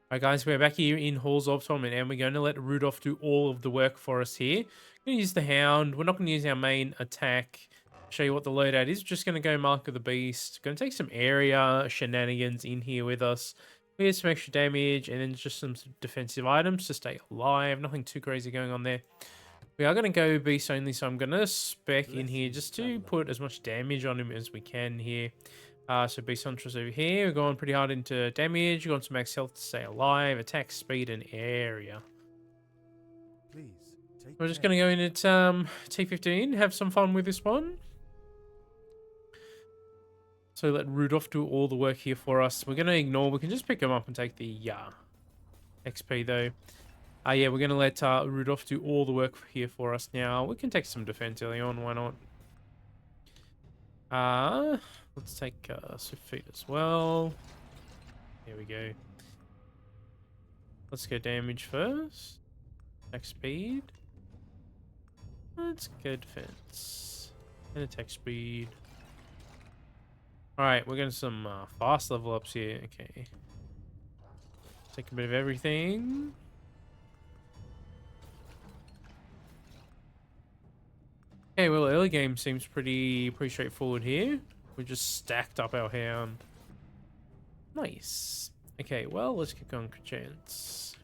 Alright guys, we're back here in Halls of Torment and we're going to let Rudolf do all of the work for us here. We're going to use the Hound. We're not going to use our main attack. Show you what the loadout is. Just going to go Mark of the Beast. Going to take some area shenanigans in here with us. Here's some extra damage and then just some defensive items to stay alive. Nothing too crazy going on there. We are going to go Beast only, so I'm going to spec in here just to put as much damage on him as we can here. So Beast Huntress over here. We're going pretty hard into damage. We're going to max health to stay alive, attack, speed, and area. We're just going to go in at T15, have some fun with this one. So let Rudolf do all the work here for us. We're going to ignore. We can just pick him up and take the XP though. Yeah, we're going to let Rudolf do all the work here for us now. We can take some defense early on. Why not? Let's take Swift Feet as well. There we go. Let's go damage first. Attack speed. Let's go defense. And attack speed. Alright, we're getting some fast level ups here. Okay. Take a bit of everything. Okay, well, early game seems pretty straightforward here. We just stacked up our Hound. Nice. Okay, well, let's kick on chance.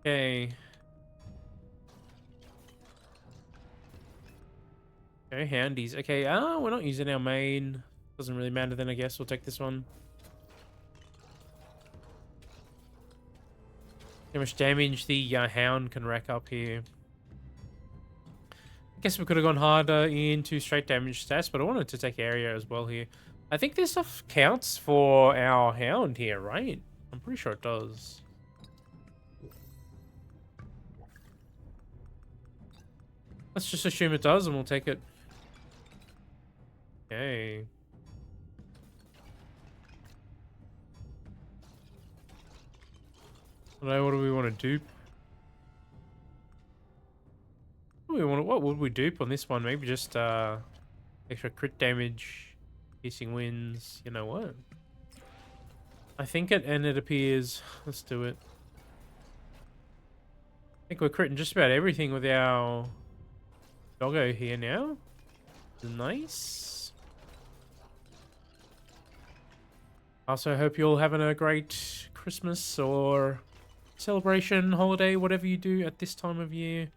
Okay. Okay, Houndies. Okay, we're not using our main. Doesn't really matter then, I guess. We'll take this one. How much damage the Hound can rack up here. I guess we could have gone harder into straight damage stats, but I wanted to take area as well here. I think this stuff counts for our Hound here, right? I'm pretty sure it does. Let's just assume it does and we'll take it. Okay. What do we want to dupe? What would we dupe on this one? Maybe just extra crit damage, piercing wins. You know what? I think it appears. Let's do it. I think we're critting just about everything with our doggo here now. Nice. Also, hope you're all having a great Christmas or celebration, holiday, whatever you do at this time of year.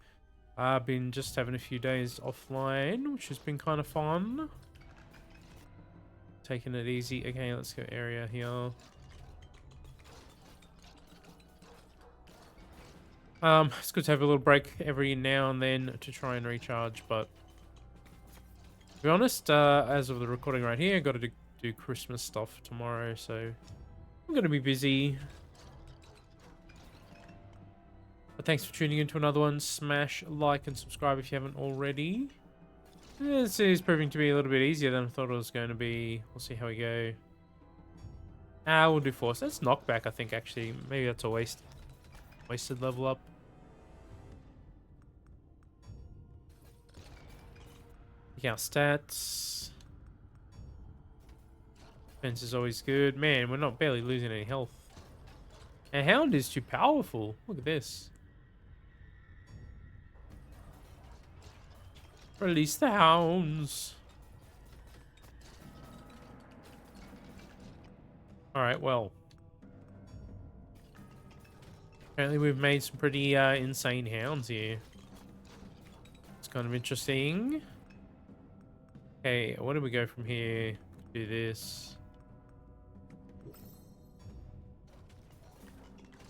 I've been just having a few days offline, which has been kind of fun. Taking it easy. Okay, let's go area here. It's good to have a little break every now and then to try and recharge, but to be honest, as of the recording right here, I've got to do Christmas stuff tomorrow, so I'm going to be busy. But thanks for tuning into another one. Smash like and subscribe if you haven't already. This is proving to be a little bit easier than I thought it was going to be. We'll see how we go. We'll do force. That's knockback, I think, actually. Maybe that's a wasted level up. Pick out stats. Defense is always good. Man, we're not barely losing any health. Our Hound is too powerful. Look at this. Release the hounds. Alright, well. Apparently we've made some pretty insane hounds here. It's kind of interesting. Okay, where do we go from here? Do this.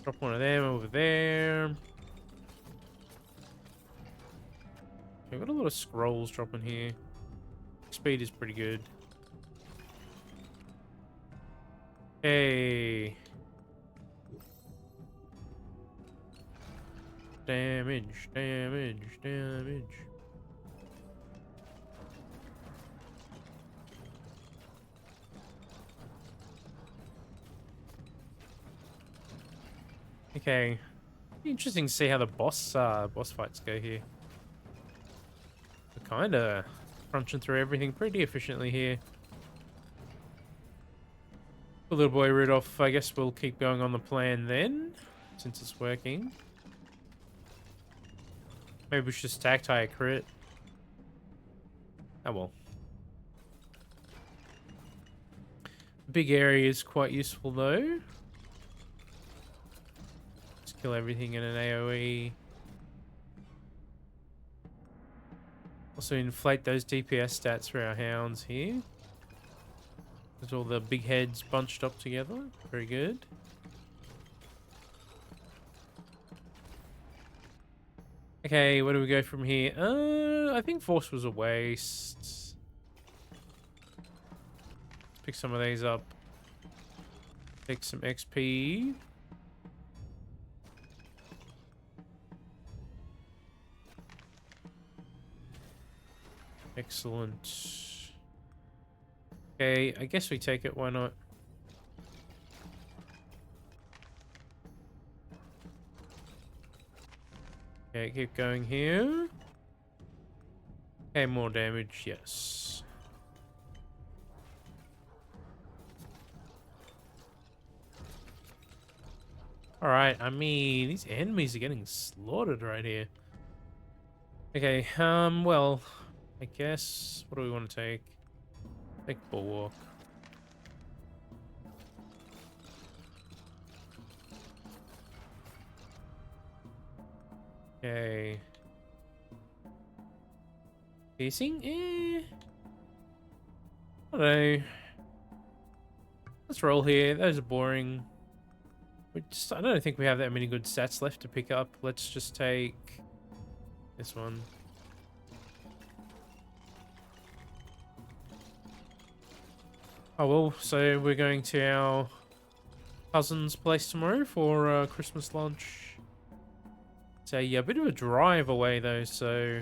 Drop one of them over there. We've got a lot of scrolls dropping here. Speed is pretty good. Hey. Damage, damage, damage. Okay. Interesting to see how the boss fights go here. We're kind of crunching through everything pretty efficiently here. A little boy Rudolph, I guess we'll keep going on the plan then, since it's working. Maybe we should stack tie a crit. Oh well. Big area is quite useful though. Just kill everything in an AoE. Also inflate those DPS stats for our hounds here. There's all the big heads bunched up together. Very good. Okay, where do we go from here? I think Force was a waste. Let's pick some of these up. Take some XP. Excellent. Okay, I guess we take it. Why not? Okay, keep going here. Okay, more damage, yes. Alright, I mean, these enemies are getting slaughtered right here. Okay, well, I guess, what do we want to take? Take Bulwark. Okay. Piercing? I don't know. Let's roll here. Those are boring. I don't think we have that many good stats left to pick up. Let's just take this one. Oh well, so we're going to our cousin's place tomorrow for Christmas lunch. It's a bit of a drive away though, so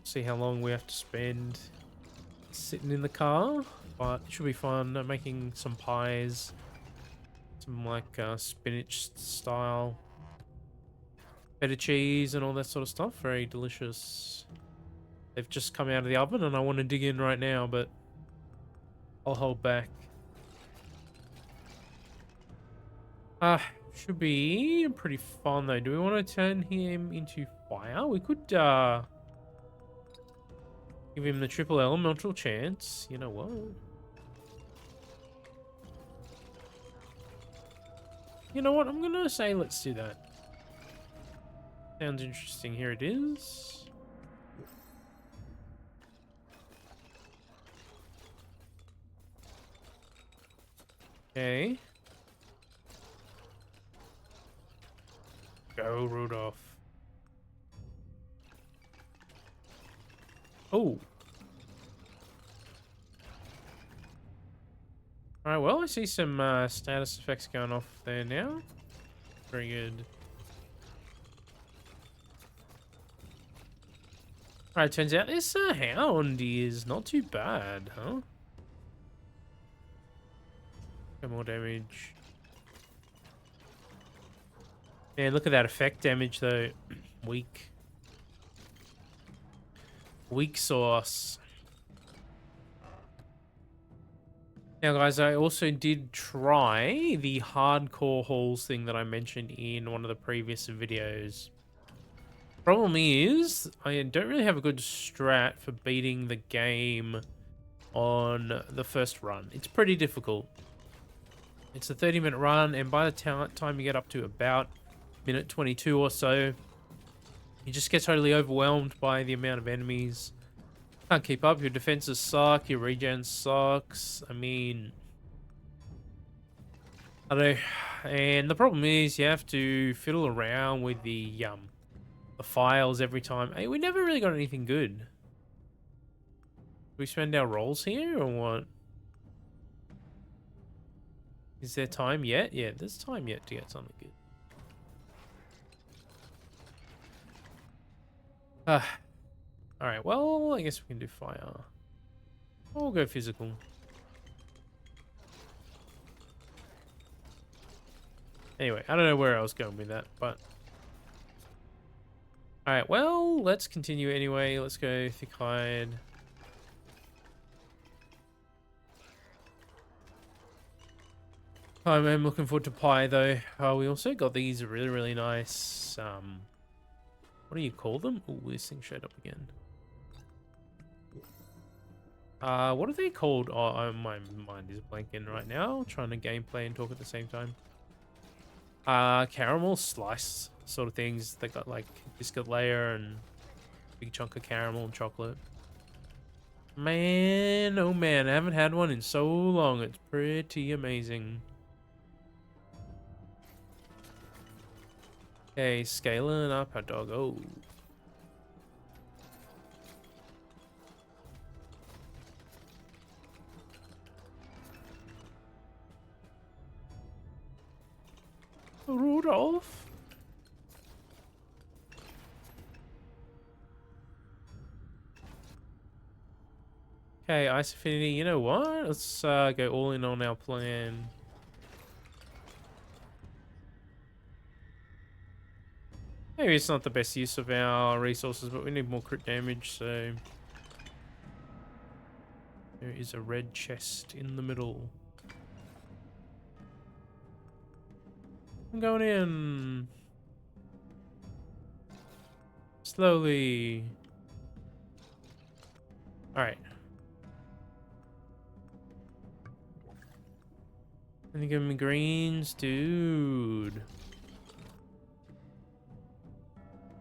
see how long we have to spend sitting in the car. But it should be fun. I'm making some pies, some like spinach style feta cheese and all that sort of stuff. Very delicious. They've just come out of the oven and I want to dig in right now, but I'll hold back. Should be pretty fun though. Do we want to turn him into fire? We could give him the triple elemental chance. You know what? You know what? I'm gonna say let's do that. Sounds interesting. Here it is. Okay. Go, Rudolph. Oh. Alright, well, I see some status effects going off there now. Very good. Alright, turns out this Hound is not too bad, huh? Got more damage. Yeah, look at that effect damage though. Weak. Weak sauce. Now guys, I also did try the hardcore hauls thing that I mentioned in one of the previous videos. Problem is, I don't really have a good strat for beating the game on the first run. It's pretty difficult. It's a 30-minute run, and by the time you get up to about minute 22 or so, you just get totally overwhelmed by the amount of enemies. Can't keep up. Your defenses suck. Your regen sucks. I mean, I don't know. And the problem is, you have to fiddle around with the files every time. Hey, we never really got anything good. Do we spend our rolls here or what? Is there time yet? Yeah, there's time yet to get something good. Alright, well, I guess we can do fire. We'll go physical. Anyway, I don't know where I was going with that, but... Alright, well, let's continue anyway. Let's go thick hide. I'm looking forward to pie though. We also got these really nice. What do you call them? Oh, this thing showed up again. What are they called? Oh, my mind is blanking right now. Trying to gameplay and talk at the same time. Caramel slice sort of things. They got like biscuit layer and big chunk of caramel and chocolate. Man, oh man, I haven't had one in so long. It's pretty amazing. Okay, scaling up our dog. Oh. Rudolf? Okay, Ice Affinity, you know what? Let's go all in on our plan. Maybe it's not the best use of our resources, but we need more crit damage, so... There is a red chest in the middle. I'm going in. Slowly. Alright. And you give me greens, dude.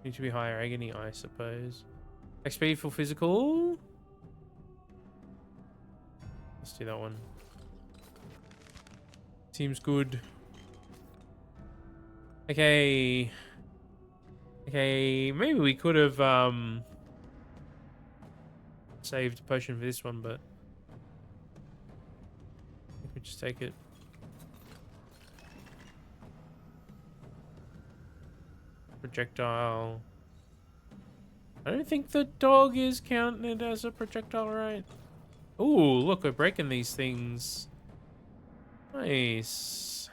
Need to be higher agony, I suppose. XP for physical. Let's do that one. Seems good. Okay. Okay, maybe we could have saved a potion for this one, but I think we just take it. Projectile. I don't think the dog is counted as a projectile, right? Ooh, look, we're breaking these things. Nice.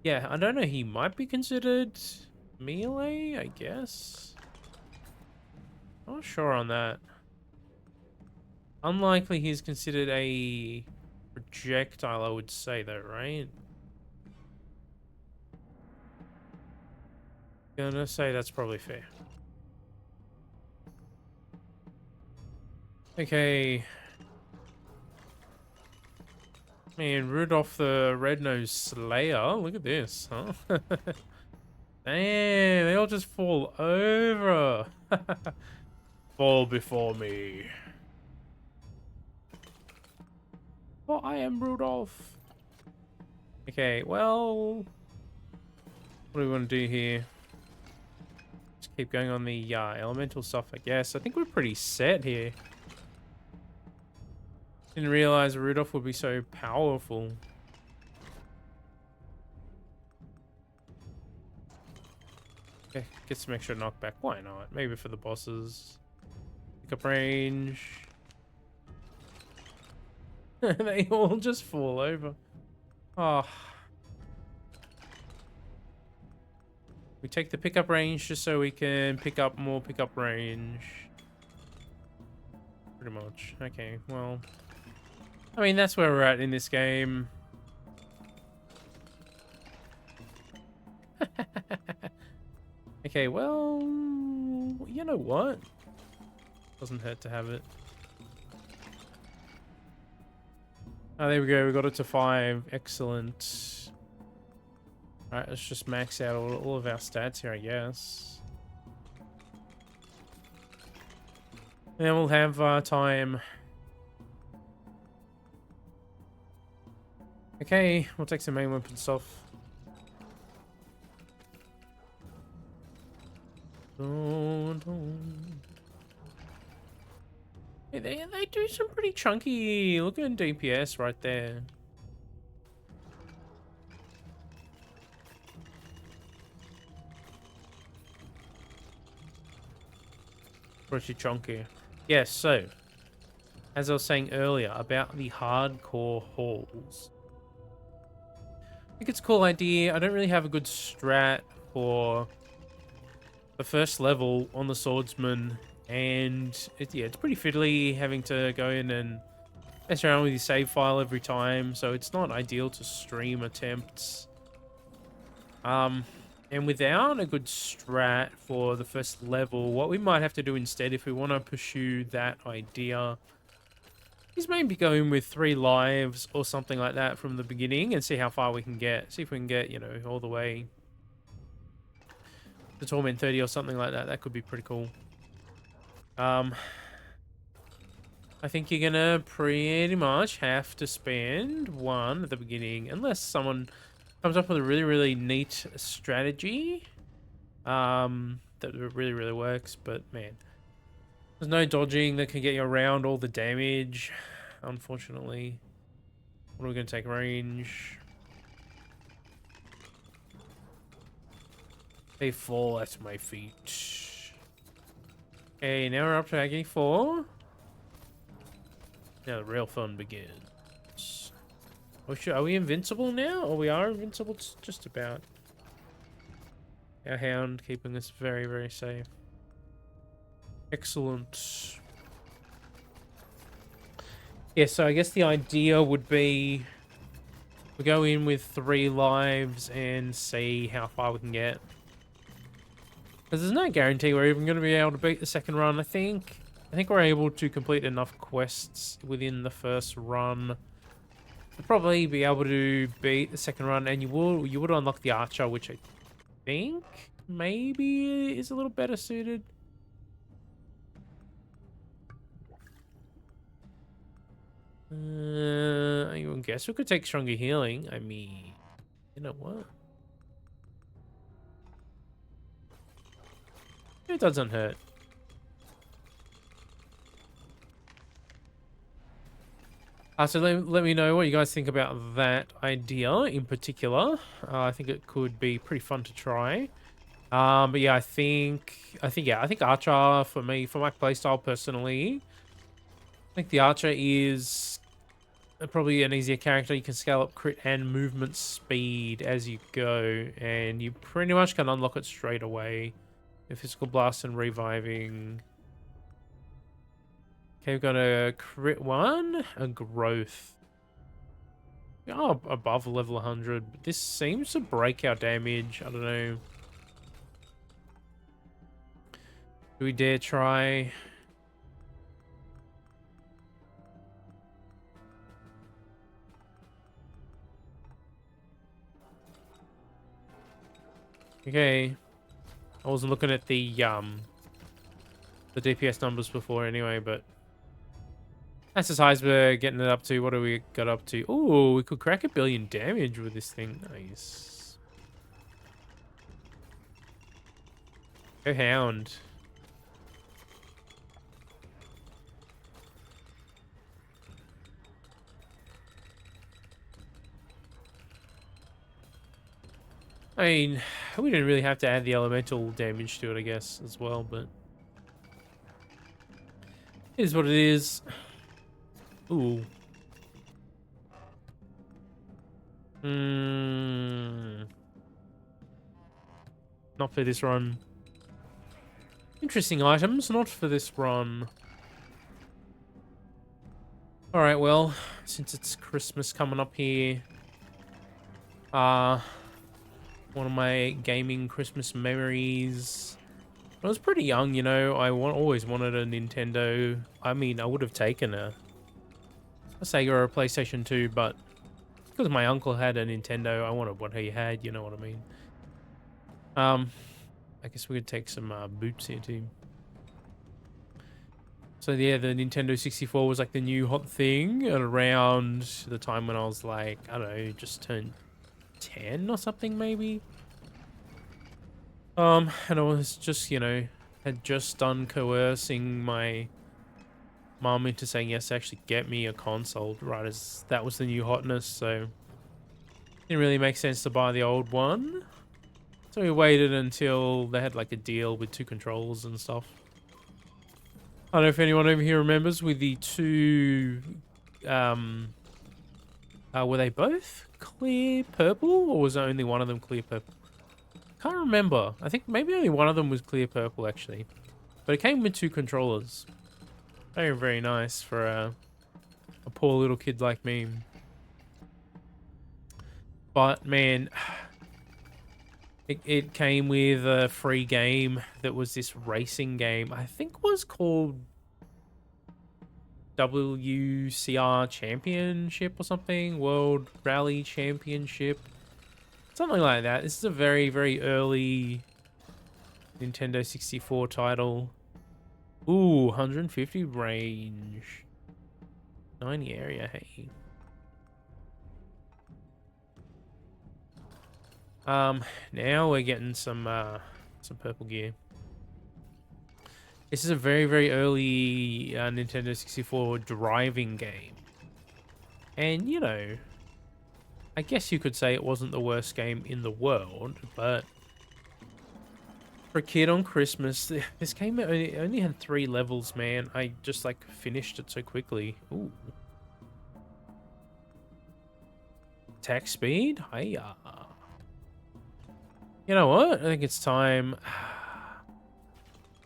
Yeah, I don't know. He might be considered melee, I guess. Not sure on that. Unlikely he's considered a projectile, I would say, though, right? Gonna say that's probably fair. Okay. Man, Rudolph the Red-Nosed Slayer. Look at this, huh? Damn, they all just fall over. Fall before me. Oh, I am Rudolph. Okay, well... What do we want to do here? Just keep going on the elemental stuff, I guess. I think we're pretty set here. Didn't realize Rudolph would be so powerful. Okay, get some extra knockback. Why not? Maybe for the bosses. Pick up range. They all just fall over. Oh. We take the pickup range just so we can pick up more pickup range. Pretty much. Okay, well... I mean, that's where we're at in this game. Okay, well... You know what? Doesn't hurt to have it. Oh, there we go. We got it to 5. Excellent. Alright, let's just max out all of our stats here, I guess. And then we'll have time. Okay, we'll take some main weapon stuff. Yeah, they do some pretty chunky looking DPS right there. Pretty chunky. Yes, so as I was saying earlier about the hardcore halls. I think it's a cool idea. I don't really have a good strat for the first level on the swordsman, and yeah, it's pretty fiddly having to go in and mess around with your save file every time, so it's not ideal to stream attempts. And without a good strat for the first level, what we might have to do instead, if we want to pursue that idea, is maybe go in with 3 lives or something like that from the beginning and see how far we can get. See if we can get, you know, all the way to Torment 30 or something like that. That could be pretty cool. I think you're gonna pretty much have to spend 1 at the beginning, unless someone comes up with a really, really neat strategy that really works. But man, there's no dodging that can get you around all the damage, unfortunately. What are we going to take? Range. They fall at my feet. Okay, now we're up to Agony 4. Now the real fun begins. Oh, sure. Are we invincible now? Or we are invincible? Just about. Our Hound keeping us very, very safe. Excellent. Yeah, so I guess the idea would be we go in with 3 lives and see how far we can get. Because there's no guarantee we're even going to be able to beat the second run. I think we're able to complete enough quests within the first run to probably be able to beat the second run, and you would unlock the Archer, which I think maybe is a little better suited. I guess we could take Stronger Healing. I mean, you know what? It doesn't hurt. So let me know what you guys think about that idea in particular. I think it could be pretty fun to try. But yeah, I think Archer for me, for my playstyle personally, I think the Archer is probably an easier character. You can scale up crit and movement speed as you go, and you pretty much can unlock it straight away. The Physical Blast and Reviving. Okay, we've got a crit 1, a growth. Oh, above level 100. But this seems to break our damage. I don't know. Do we dare try? Okay. I wasn't looking at the DPS numbers before anyway, but that's as high as we're getting it up to. What do we got up to? Oh, we could crack 1 billion damage with this thing. Nice. Go Hound. I mean, we didn't really have to add the elemental damage to it, I guess, as well, but it is what it is. Ooh. Not for this run. Interesting items, not for this run. Alright, well, since it's Christmas coming up here, one of my gaming Christmas memories. When I was pretty young, you know, I always wanted a Nintendo. I mean, I would have taken a Sega or a PlayStation 2, but because my uncle had a Nintendo, I wanted what he had, you know what I mean? I guess we could take some boots here too. So yeah, the Nintendo 64 was like the new hot thing at around the time when I was like, I don't know, just turned 10 or something maybe. And I was just, you know, had just done coercing my mum into saying yes to actually get me a console, right as that was the new hotness, so didn't really make sense to buy the old one. So we waited until they had like a deal with 2 controllers and stuff. I don't know if anyone over here remembers with the 2 were they both clear purple, or was only one of them clear purple? Can't remember. I think maybe only one of them was clear purple actually, but it came with 2 controllers. Very, very nice for a poor little kid like me. But man, it came with a free game that was this racing game. I think was called WCR Championship or something, World Rally Championship, something like that. This is a very, very early Nintendo 64 title. Ooh, 150 range, 90 area. Hey. Now we're getting some purple gear. This is a very, very early Nintendo 64 driving game. And, you know, I guess you could say it wasn't the worst game in the world, but for a kid on Christmas, this game only had 3 levels, man. I just, like, finished it so quickly. Ooh. Attack speed? Hiya. You know what? I think it's time.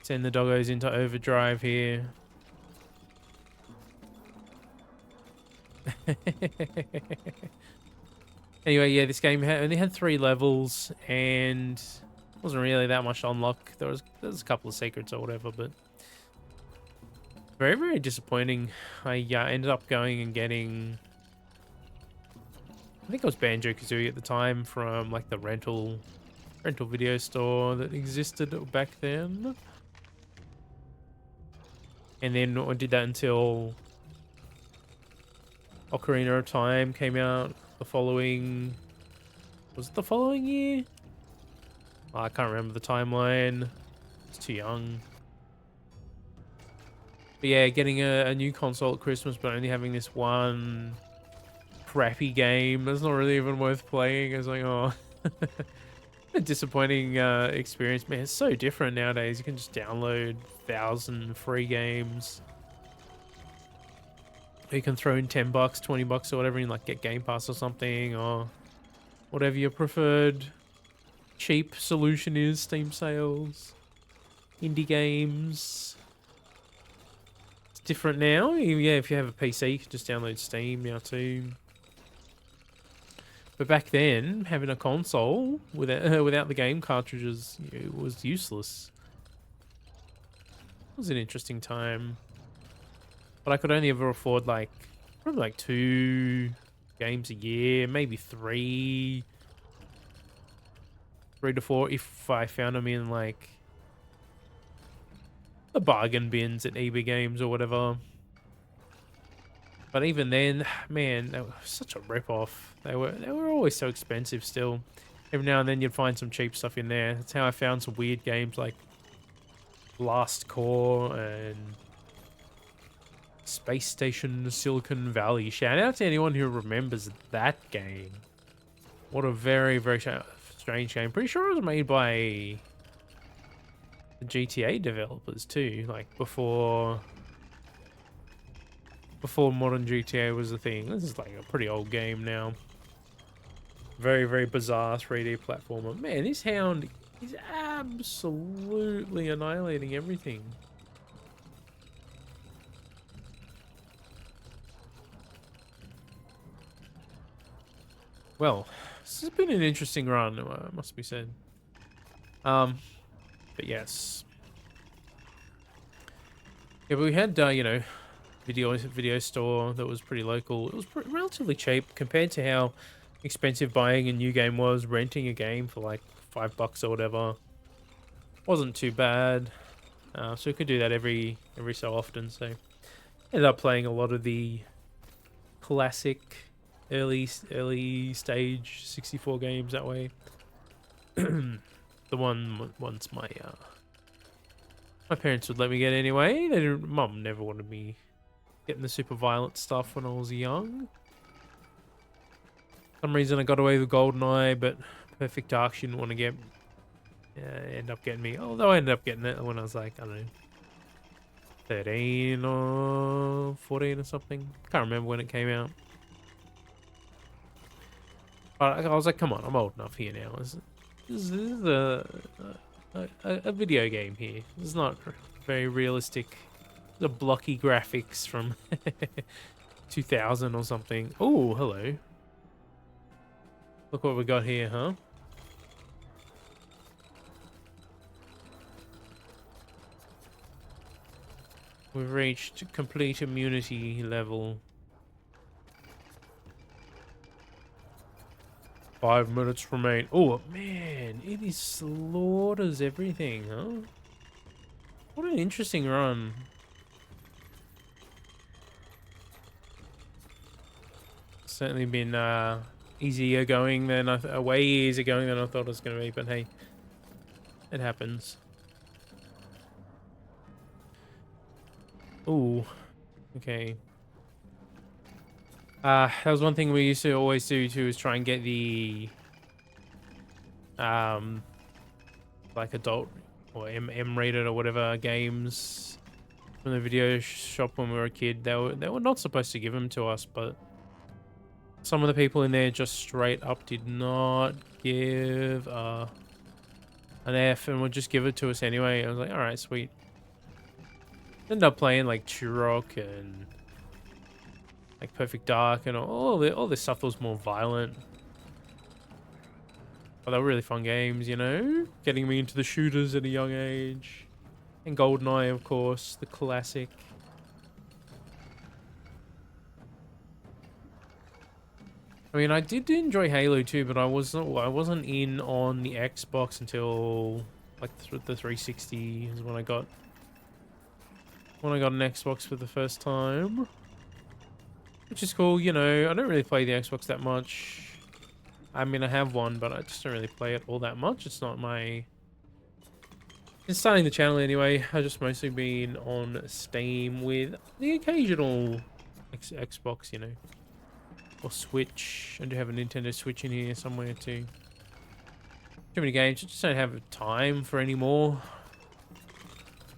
Send the doggos into overdrive here. Anyway, yeah, this game only had 3 levels and wasn't really that much to unlock. There was a couple of secrets or whatever, but very, very disappointing. I ended up going and getting, I think it was Banjo-Kazooie at the time from like the rental video store that existed back then. And then I did that until Ocarina of Time came out the following... Was it the following year? Oh, I can't remember the timeline. It's too young. But yeah, getting a new console at Christmas, but only having this one crappy game that's not really even worth playing. I was like, oh... A disappointing experience, man. It's so different nowadays. You can just download 1,000 free games. Or you can throw in $10, $20 or whatever, and like get Game Pass or something, or whatever your preferred cheap solution is. Steam sales, indie games. It's different now. Yeah, if you have a PC, you can just download Steam now too. But back then, having a console without the game cartridges, it was useless. It was an interesting time. But I could only ever afford like probably like 2 games a year, maybe 3 to 4 if I found them in like the bargain bins at EB Games or whatever. But even then, man, they were such a rip-off. They were always so expensive still. Every now and then you'd find some cheap stuff in there. That's how I found some weird games like Blast Core and Space Station Silicon Valley. Shout out to anyone who remembers that game. What a very, very strange game. Pretty sure it was made by the GTA developers too, like before modern GTA was a thing. This is like a pretty old game now. Very, very bizarre 3D platformer. Man, this Hound is absolutely annihilating everything. Well, this has been an interesting run, must be said. But yes. Yeah, but we had, you know, video store that was pretty local. It was relatively cheap compared to how expensive buying a new game was. Renting a game for like $5 or whatever wasn't too bad. So we could do that every so often. So ended up playing a lot of the classic early stage 64 games that way. The one once my parents would let me get anyway. Mum never wanted me getting the super violent stuff when I was young. For some reason I got away with GoldenEye, but Perfect Dark she didn't want to get. End up getting me. Although I ended up getting it when I was like, I don't know, 13 or 14 or something. Can't remember when it came out. But I was like, come on, I'm old enough here now. This is a video game here. This is not very realistic. The blocky graphics from 2000 or something. Oh, hello. Look what we got here, huh? We've reached complete immunity level. 5 minutes remain. Oh, man. It slaughters everything, huh? What an interesting run. Certainly been easier going than way easier going than I thought it was going to be, but hey, it happens. Ooh, okay. That was one thing we used to always do too, is try and get the like adult or M-rated or whatever games from the video shop when we were a kid. They were not supposed to give them to us, but some of the people in there just straight up did not give an F and would just give it to us anyway. I was like, all right, sweet. Ended up playing like Turok and like Perfect Dark and all this stuff that was more violent. But they were really fun games, you know? Getting me into the shooters at a young age. And GoldenEye, of course, the classic. I mean, I did enjoy Halo too, but I wasn't in on the Xbox until like the 360 is when I got an Xbox for the first time, which is cool. You know, I don't really play the Xbox that much. I mean, I have one, but I just don't really play it all that much. It's not my... Since starting the channel anyway, I've just mostly been on Steam with the occasional Xbox, you know. Or Switch. I do have a Nintendo Switch in here somewhere too. Too many games. I just don't have time for any more.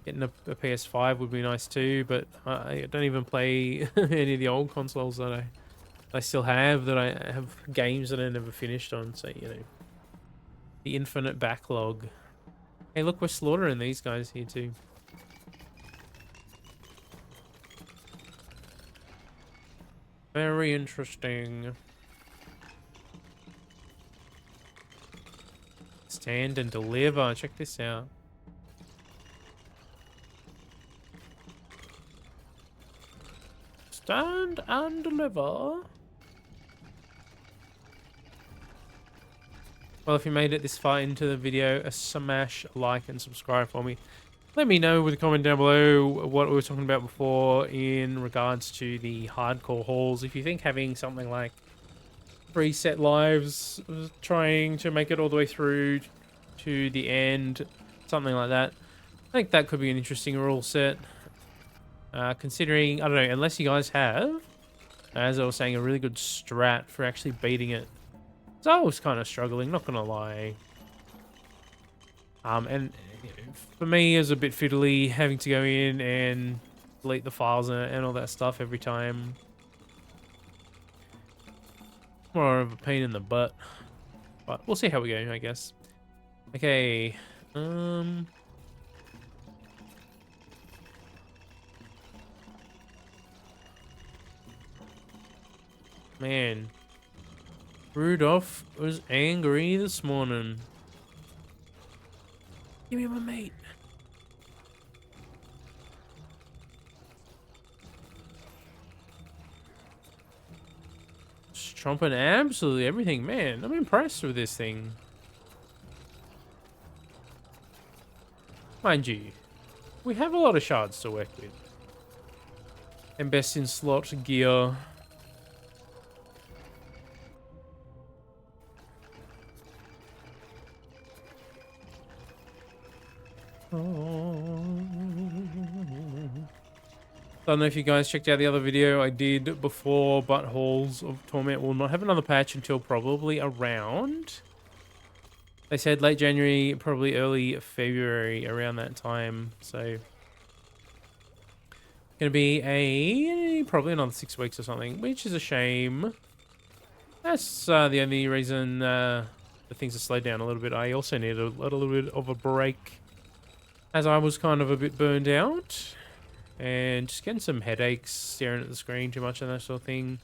Getting a PS5 would be nice too, but I don't even play any of the old consoles that I still have, that I have games that I never finished on, so, you know. The infinite backlog. Hey, look, we're slaughtering these guys here too. Very interesting. Stand and deliver. Check this out. Stand and deliver. Well, if you made it this far into the video, smash like and subscribe for me. Let me know with a comment down below what we were talking about before in regards to the hardcore hauls. If you think having something like preset lives, trying to make it all the way through to the end, something like that, I think that could be an interesting rule set. Considering, I don't know, unless you guys have, as I was saying, a really good strat for actually beating it. So I was kind of struggling, not gonna lie. And for me, it was a bit fiddly having to go in and delete the files and all that stuff every time. More of a pain in the butt, but we'll see how we go, I guess. Okay, man, Rudolf was angry this morning. Give me my mate. Just trumping absolutely everything, man. I'm impressed with this thing. Mind you, we have a lot of shards to work with. And best in slot gear. I don't know if you guys checked out the other video I did before, but Halls of Torment will not have another patch until probably around... They said late January, probably early February, around that time. So... Gonna be probably another 6 weeks or something, which is a shame. That's the only reason the things have slowed down a little bit. I also need a little bit of a break, as I was kind of a bit burned out. and just getting some headaches staring at the screen too much and that sort of thing.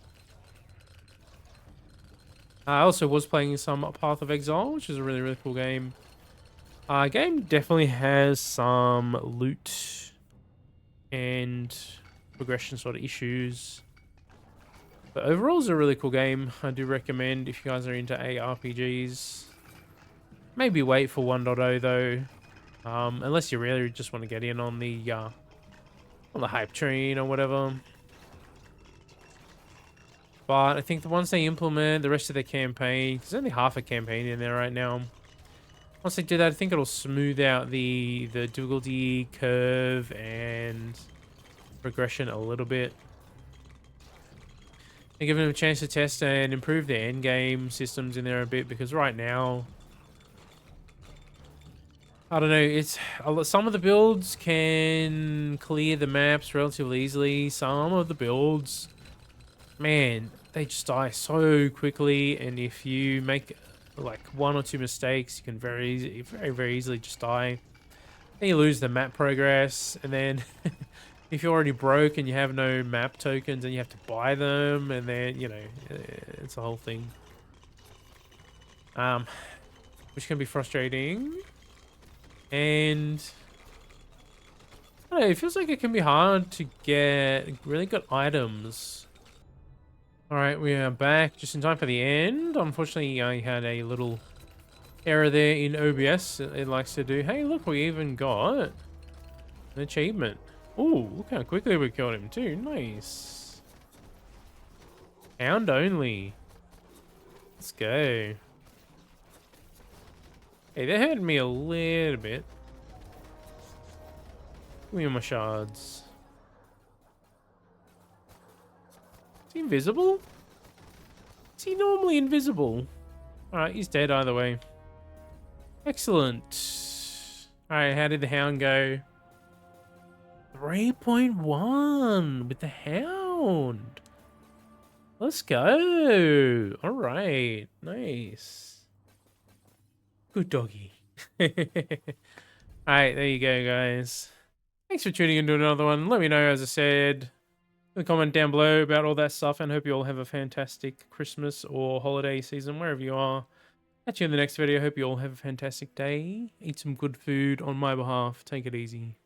I also was playing some Path of Exile, which is a really, really cool game. Game definitely has some loot and progression sort of issues. But overall, it's a really cool game. I do recommend if you guys are into ARPGs. Maybe wait for 1.0 though. Unless you really just want to get in on the hype train or whatever. But I think once they implement the rest of the campaign, there's only half a campaign in there right now. Once they do that, I think it'll smooth out the difficulty curve and progression a little bit. And give them a chance to test and improve the end game systems in there a bit, because right now, I don't know, it's some of the builds can clear the maps relatively easily. Some of the builds, man, they just die so quickly, and if you make like 1 or 2 mistakes, you can very, very easily just die. Then you lose the map progress, and then if you're already broke and you have no map tokens, and you have to buy them, and then, you know, it's a whole thing. Which can be frustrating. And I don't know, it feels like it can be hard to get really good items. Alright, we are back just in time for the end. Unfortunately, I had a little error there in OBS. It likes to do. Hey, look, we even got an achievement. Oh, look how quickly we killed him too. Nice. Hound only. Let's go. Hey, that hurt me a little bit. Give me my shards. Is he invisible? Is he normally invisible? Alright, he's dead either way. Excellent. Alright, how did the Hound go? 3.1 with the Hound. Let's go. Alright, nice. Good doggy. Alright, there you go, guys. Thanks for tuning into another one. Let me know, as I said, in the comment down below about all that stuff, and hope you all have a fantastic Christmas or holiday season, wherever you are. Catch you in the next video. Hope you all have a fantastic day. Eat some good food on my behalf. Take it easy.